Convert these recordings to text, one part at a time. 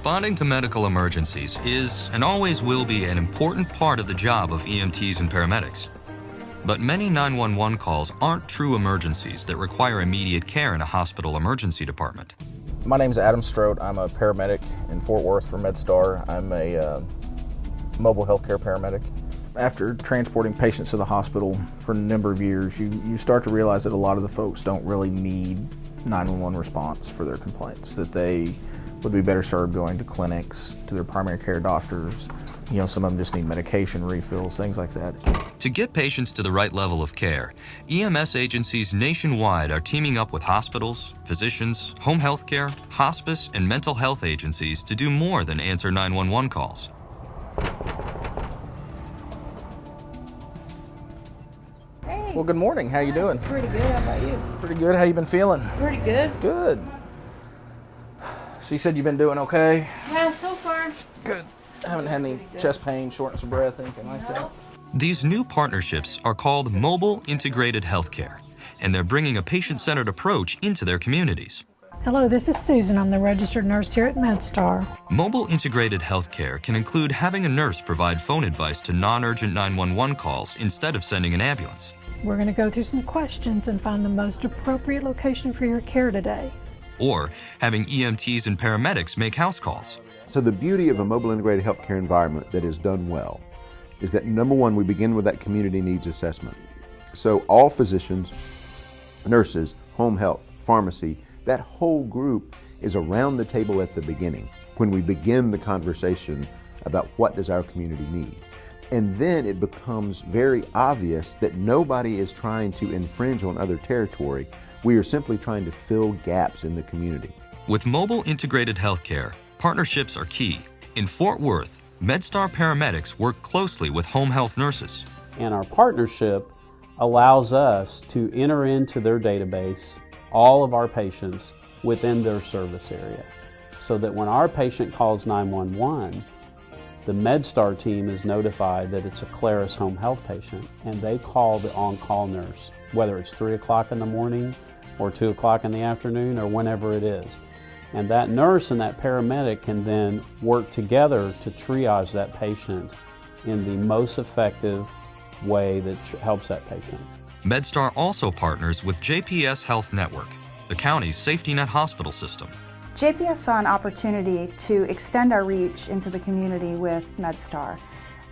Responding to medical emergencies is and always will be an important part of the job of EMTs and paramedics. But many 911 calls aren't true emergencies that require immediate care in a hospital emergency department. My name is Adam Strout. I'm a paramedic in Fort Worth for MedStar. I'm a mobile healthcare paramedic. After transporting patients to the hospital for a number of years, you start to realize that a lot of the folks don't really need 911 response for their complaints, that they would be better served going to clinics, to their primary care doctors. You know, some of them just need medication refills, things like that. To get patients to the right level of care, EMS agencies nationwide are teaming up with hospitals, physicians, home health care, hospice, and mental health agencies to do more than answer 911 calls. Hey. Well, good morning. How you doing? Pretty good. How about you? Pretty good. How you been feeling? Pretty good. Good. So you said you've been doing okay? Yeah, so far. Good. Haven't had any chest pain, shortness of breath, anything like that? These new partnerships are called Mobile Integrated Healthcare, and they're bringing a patient-centered approach into their communities. Hello, this is Susan. I'm the registered nurse here at MedStar. Mobile Integrated Healthcare can include having a nurse provide phone advice to non-urgent 911 calls instead of sending an ambulance. We're going to go through some questions and find the most appropriate location for your care today. Or having EMTs and paramedics make house calls. So the beauty of a mobile integrated healthcare environment that is done well is that, number one, we begin with that community needs assessment. So all physicians, nurses, home health, pharmacy, that whole group is around the table at the beginning when we begin the conversation about what does our community need. And then it becomes very obvious that nobody is trying to infringe on other territory. We are simply trying to fill gaps in the community. With Mobile Integrated Healthcare, partnerships are key. In Fort Worth, MedStar paramedics work closely with home health nurses. And our partnership allows us to enter into their database all of our patients within their service area, so that when our patient calls 911, the MedStar team is notified that it's a Claris home health patient, and they call the on-call nurse, whether it's 3 o'clock in the morning or 2 o'clock in the afternoon or whenever it is. And that nurse and that paramedic can then work together to triage that patient in the most effective way that helps that patient. MedStar also partners with JPS Health Network, the county's safety net hospital system. JPS saw an opportunity to extend our reach into the community with MedStar.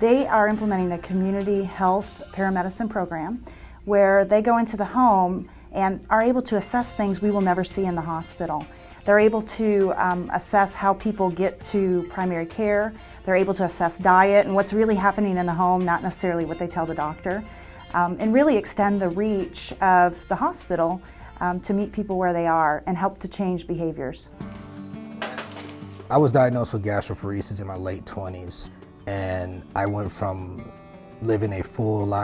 They are implementing a community health paramedicine program where they go into the home and are able to assess things we will never see in the hospital. They're able to assess how people get to primary care. They're able to assess diet and what's really happening in the home, not necessarily what they tell the doctor, and really extend the reach of the hospital to meet people where they are and help to change behaviors. I was diagnosed with gastroparesis in my late 20s, and I went from living a full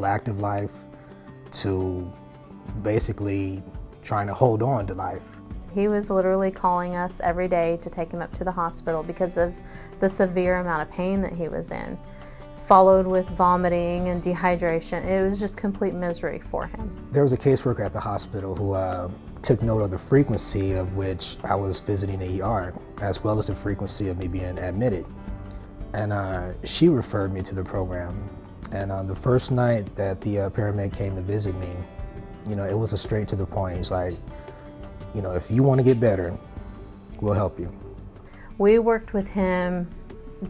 active life, to basically trying to hold on to life. He was literally calling us every day to take him up to the hospital because of the severe amount of pain that he was in, followed with vomiting and dehydration. It was just complete misery for him. There was a caseworker at the hospital who took note of the frequency of which I was visiting the ER, as well as the frequency of me being admitted. And she referred me to the program. And on the first night that the paramedic came to visit me, you know, it was a straight to the point. It's like, you know, if you want to get better, we'll help you. We worked with him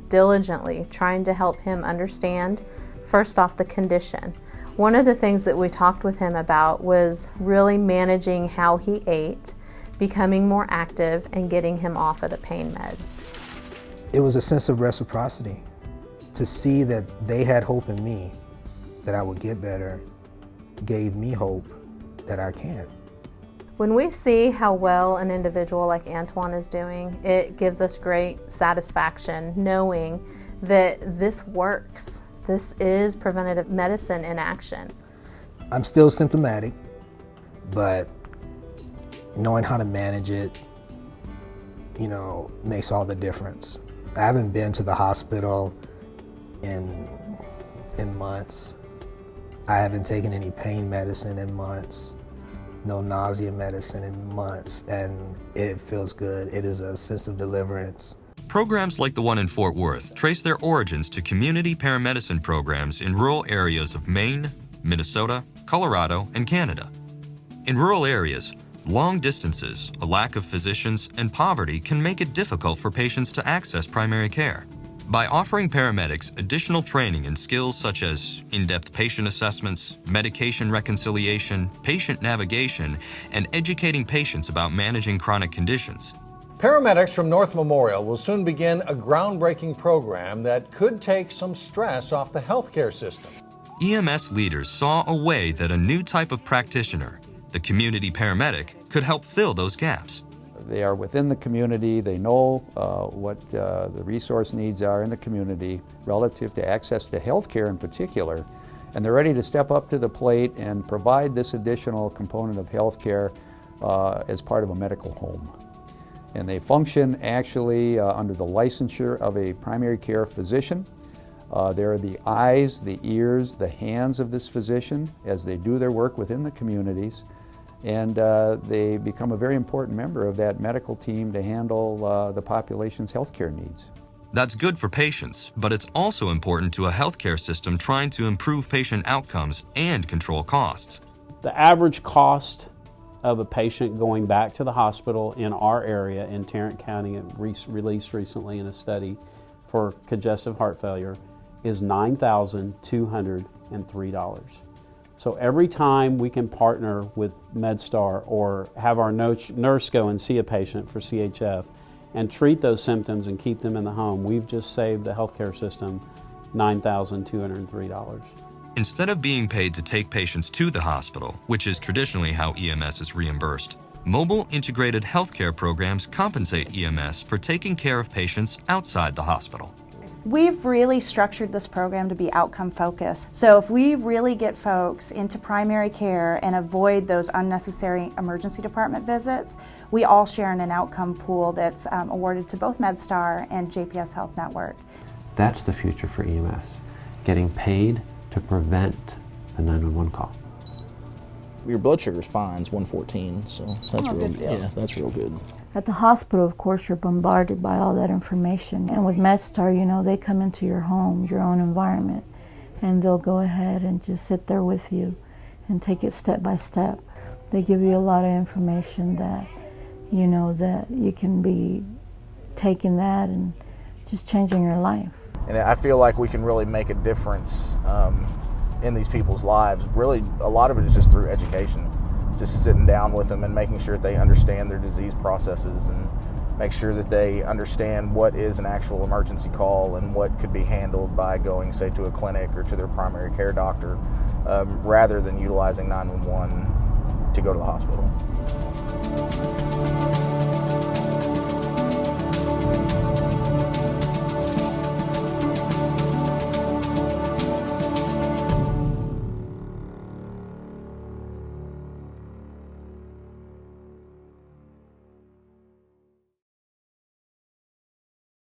diligently, trying to help him understand, first off, the condition. One of the things that we talked with him about was really managing how he ate, becoming more active, and getting him off of the pain meds. It was a sense of reciprocity. To see that they had hope in me, that I would get better, gave me hope that I can. When we see how well an individual like Antoine is doing, it gives us great satisfaction knowing that this works. This is preventative medicine in action. I'm still symptomatic, but knowing how to manage it, you know, makes all the difference. I haven't been to the hospital in months. I haven't taken any pain medicine in months. no nausea medicine in months, and it feels good. It is a sense of deliverance. Programs like the one in Fort Worth trace their origins to community paramedicine programs in rural areas of Maine, Minnesota, Colorado, and Canada. In rural areas, long distances, a lack of physicians, and poverty can make it difficult for patients to access primary care. By offering paramedics additional training in skills such as in-depth patient assessments, medication reconciliation, patient navigation, and educating patients about managing chronic conditions, paramedics from North Memorial will soon begin a groundbreaking program that could take some stress off the healthcare system. EMS leaders saw a way that a new type of practitioner, the community paramedic, could help fill those gaps. They are within the community. They know what the resource needs are in the community relative to access to health care in particular, and they're ready to step up to the plate and provide this additional component of health care as part of a medical home. And they function actually under the licensure of a primary care physician. They're the eyes, the ears, the hands of this physician as they do their work within the communities. And they become a very important member of that medical team to handle the population's healthcare needs. That's good for patients, but it's also important to a healthcare system trying to improve patient outcomes and control costs. The average cost of a patient going back to the hospital in our area in Tarrant County, released recently in a study for congestive heart failure, is $9,203. So every time we can partner with MedStar or have our nurse go and see a patient for CHF and treat those symptoms and keep them in the home, we've just saved the healthcare system $9,203. Instead of being paid to take patients to the hospital, which is traditionally how EMS is reimbursed, mobile integrated healthcare programs compensate EMS for taking care of patients outside the hospital. We've really structured this program to be outcome focused. So if we really get folks into primary care and avoid those unnecessary emergency department visits, we all share in an outcome pool that's awarded to both MedStar and JPS Health Network. That's the future for EMS, getting paid to prevent a 911 call. Your blood sugar's fine, it's 114, so that's real good. Yeah, that's real good. At the hospital, of course, you're bombarded by all that information. And with MedStar, you know, they come into your home, your own environment, and they'll go ahead and just sit there with you and take it step by step. They give you a lot of information that, you know, that you can be taking that and just changing your life. And I feel like we can really make a difference in these people's lives. Really, a lot of it is just through education. Just sitting down with them and making sure that they understand their disease processes and make sure that they understand what is an actual emergency call and what could be handled by going, say, to a clinic or to their primary care doctor, rather than utilizing 911 to go to the hospital.